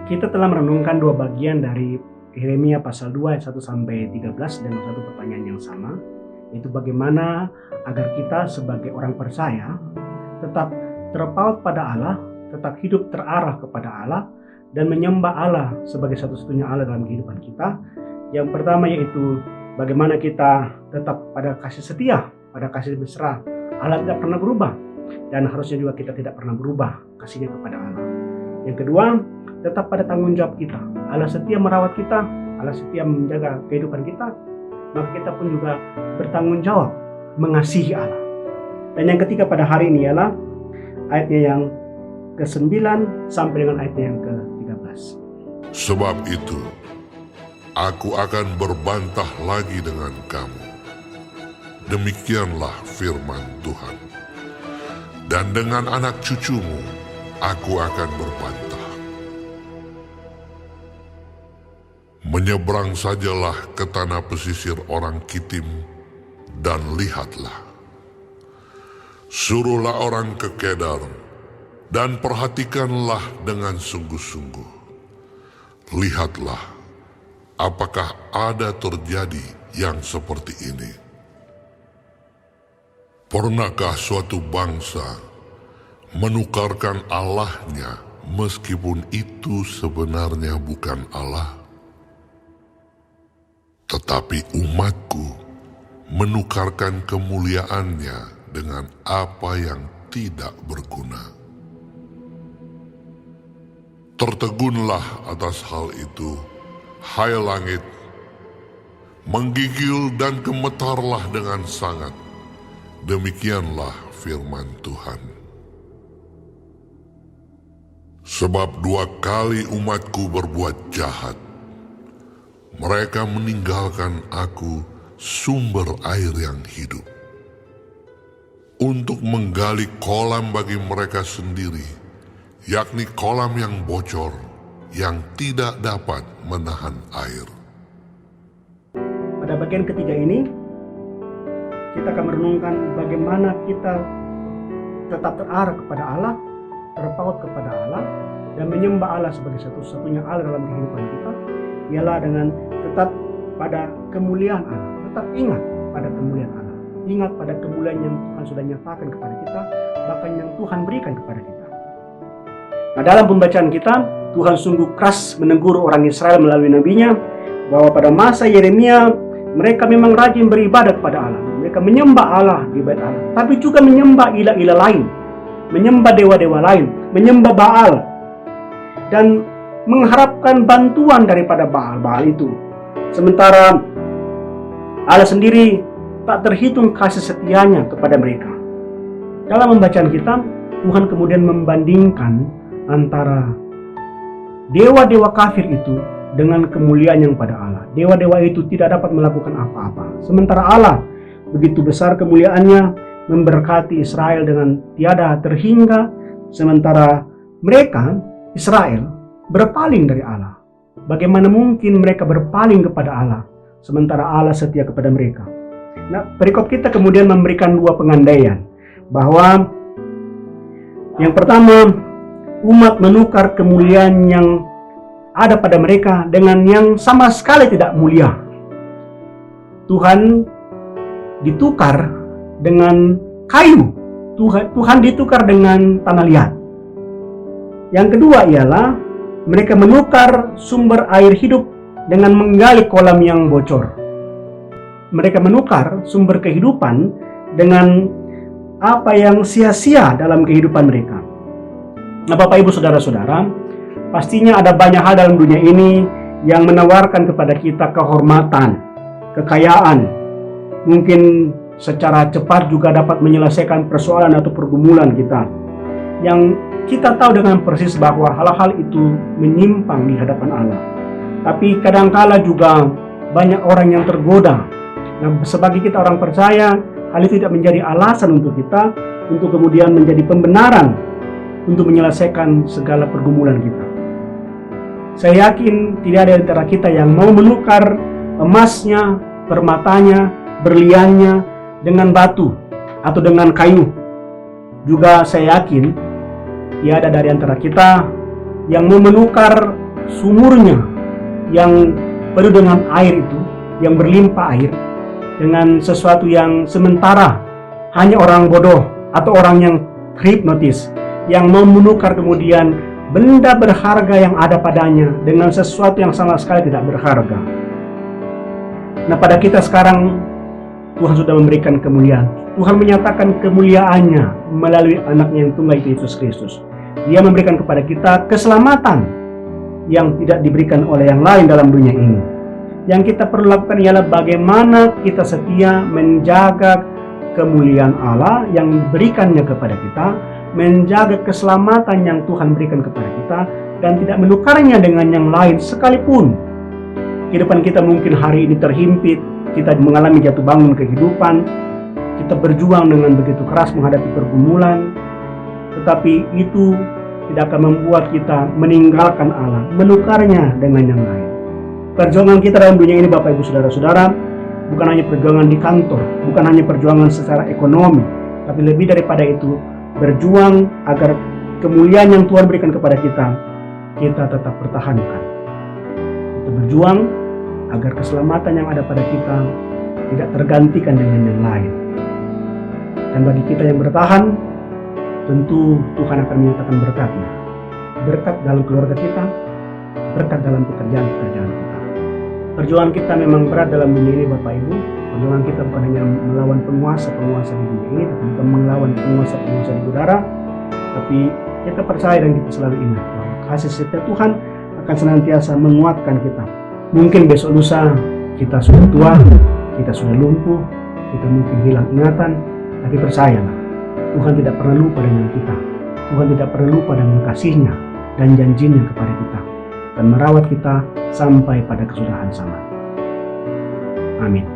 Kita telah merenungkan dua bagian dari Yeremia pasal 2 ayat 1 sampai 13 dengan satu pertanyaan yang sama, yaitu bagaimana agar kita sebagai orang percaya tetap terpaut pada Allah, tetap hidup terarah kepada Allah, dan menyembah Allah sebagai satu-satunya Allah dalam kehidupan kita. Yang pertama yaitu bagaimana kita tetap pada kasih setia, pada kasih mesra. Allah tidak pernah berubah, dan harusnya juga kita tidak pernah berubah kasihnya kepada Allah. Yang kedua, tetap pada tanggung jawab kita. Allah setia merawat kita, Allah setia menjaga kehidupan kita, maka kita pun juga bertanggung jawab mengasihi Allah. Dan yang ketiga pada hari ini ialah ayatnya yang ke-9 sampai dengan ayatnya yang ke-13. Sebab itu, aku akan berbantah lagi dengan kamu. Demikianlah firman Tuhan. Dan dengan anak cucumu, aku akan berbantah. Menyeberang sajalah ke tanah pesisir orang Kitim, dan lihatlah. Suruhlah orang ke Kedar, dan perhatikanlah dengan sungguh-sungguh. Lihatlah, apakah ada terjadi yang seperti ini. Pernahkah suatu bangsa menukarkan Allahnya meskipun itu sebenarnya bukan Allah? Tetapi umatku menukarkan kemuliaannya dengan apa yang tidak berguna. Tertegunlah atas hal itu, hai langit, menggigil dan gemetarlah dengan sangat. Demikianlah firman Tuhan. Sebab 2 kali umatku berbuat jahat. Mereka meninggalkan aku sumber air yang hidup, untuk menggali kolam bagi mereka sendiri, yakni kolam yang bocor, yang tidak dapat menahan air. Pada bagian ketiga ini, kita akan merenungkan bagaimana kita tetap terarah kepada Allah, terpaut kepada Allah, dan menyembah Allah sebagai satu-satunya Allah dalam kehidupan kita, ialah dengan tetap pada kemuliaan Allah, tetap ingat pada kemuliaan Allah, ingat pada kemuliaan yang Tuhan sudah nyatakan kepada kita, bahkan yang Tuhan berikan kepada kita. Nah, dalam pembacaan kita, Tuhan sungguh keras menegur orang Israel melalui nabinya, bahwa pada masa Yeremia, mereka memang rajin beribadah kepada Allah, mereka menyembah Allah di bait Allah, tapi juga menyembah ilah-ilah lain, menyembah dewa-dewa lain, menyembah Baal, dan mengharapkan bantuan daripada Baal itu. Sementara Allah sendiri tak terhitung kasih setianya kepada mereka. Dalam pembacaan kita, Tuhan kemudian membandingkan antara dewa-dewa kafir itu dengan kemuliaan yang pada Allah. Dewa-dewa itu tidak dapat melakukan apa-apa, sementara Allah begitu besar kemuliaannya, memberkati Israel dengan tiada terhingga, sementara mereka, Israel, berpaling dari Allah. Bagaimana mungkin mereka berpaling kepada Allah, sementara Allah setia kepada mereka? Nah, perikop kita kemudian memberikan 2 pengandaian, bahwa yang pertama, umat menukar kemuliaan yang ada pada mereka dengan yang sama sekali tidak mulia. Tuhan ditukar dengan kayu, Tuhan ditukar dengan tanah liat. Yang kedua ialah mereka menukar sumber air hidup dengan menggali kolam yang bocor. Mereka menukar sumber kehidupan dengan apa yang sia-sia dalam kehidupan mereka. Nah, Bapak Ibu Saudara-saudara, pastinya ada banyak hal dalam dunia ini yang menawarkan kepada kita kehormatan, kekayaan, mungkin secara cepat juga dapat menyelesaikan persoalan atau pergumulan kita, yang kita tahu dengan persis bahwa hal-hal itu menyimpang di hadapan Allah. Tapi kadangkala juga banyak orang yang tergoda. Nah, sebagai kita orang percaya, hal itu tidak menjadi alasan untuk kita untuk kemudian menjadi pembenaran untuk menyelesaikan segala pergumulan kita. Saya yakin tidak ada di antara kita yang mau menukar emasnya, permatanya, berliannya dengan batu atau dengan kayu. Juga saya yakin tiada dari antara kita yang mau menukar sumurnya yang penuh dengan air itu, yang berlimpah air, dengan sesuatu yang sementara hanya orang bodoh atau orang yang hipnotis yang mau menukar kemudian benda berharga yang ada padanya dengan sesuatu yang sama sekali tidak berharga. Nah, pada kita sekarang Tuhan sudah memberikan kemuliaan. Tuhan menyatakan kemuliaannya melalui anaknya yang tunggal itu, Yesus Kristus. Dia memberikan kepada kita keselamatan yang tidak diberikan oleh yang lain dalam dunia ini. Yang kita perlu lakukan ialah bagaimana kita setia menjaga kemuliaan Allah yang diberikannya kepada kita, menjaga keselamatan yang Tuhan berikan kepada kita, dan tidak menukarnya dengan yang lain sekalipun. Kehidupan kita mungkin hari ini terhimpit, kita mengalami jatuh bangun kehidupan, kita berjuang dengan begitu keras menghadapi pergumulan, tetapi itu tidak akan membuat kita meninggalkan Allah, menukarnya dengan yang lain. Perjuangan kita dalam dunia ini, Bapak Ibu Saudara-saudara, bukan hanya perjuangan di kantor, bukan hanya perjuangan secara ekonomi, tapi lebih daripada itu, berjuang agar kemuliaan yang Tuhan berikan kepada kita tetap pertahankan. Kita berjuang agar keselamatan yang ada pada kita tidak tergantikan dengan yang lain. Dan bagi kita yang bertahan, tentu Tuhan akan menyatakan berkat-Nya. Berkat dalam keluarga kita, berkat dalam pekerjaan-pekerjaan kita. Perjuangan kita memang berat dalam dunia ini, Bapak Ibu. Perjuangan kita bukan hanya melawan penguasa-penguasa di dunia ini, tapi bukan melawan penguasa-penguasa di udara. Tapi kita percaya dan kita selalu ingat bahwa kasih setia Tuhan akan senantiasa menguatkan kita. Mungkin besok lusa kita sudah tua, kita sudah lumpuh, kita mungkin hilang ingatan, tapi percayalah, Tuhan tidak pernah lupa dengan kita. Tuhan tidak pernah lupa dengan kasih-Nya dan janji-Nya kepada kita, dan merawat kita sampai pada kesudahan zaman. Amin.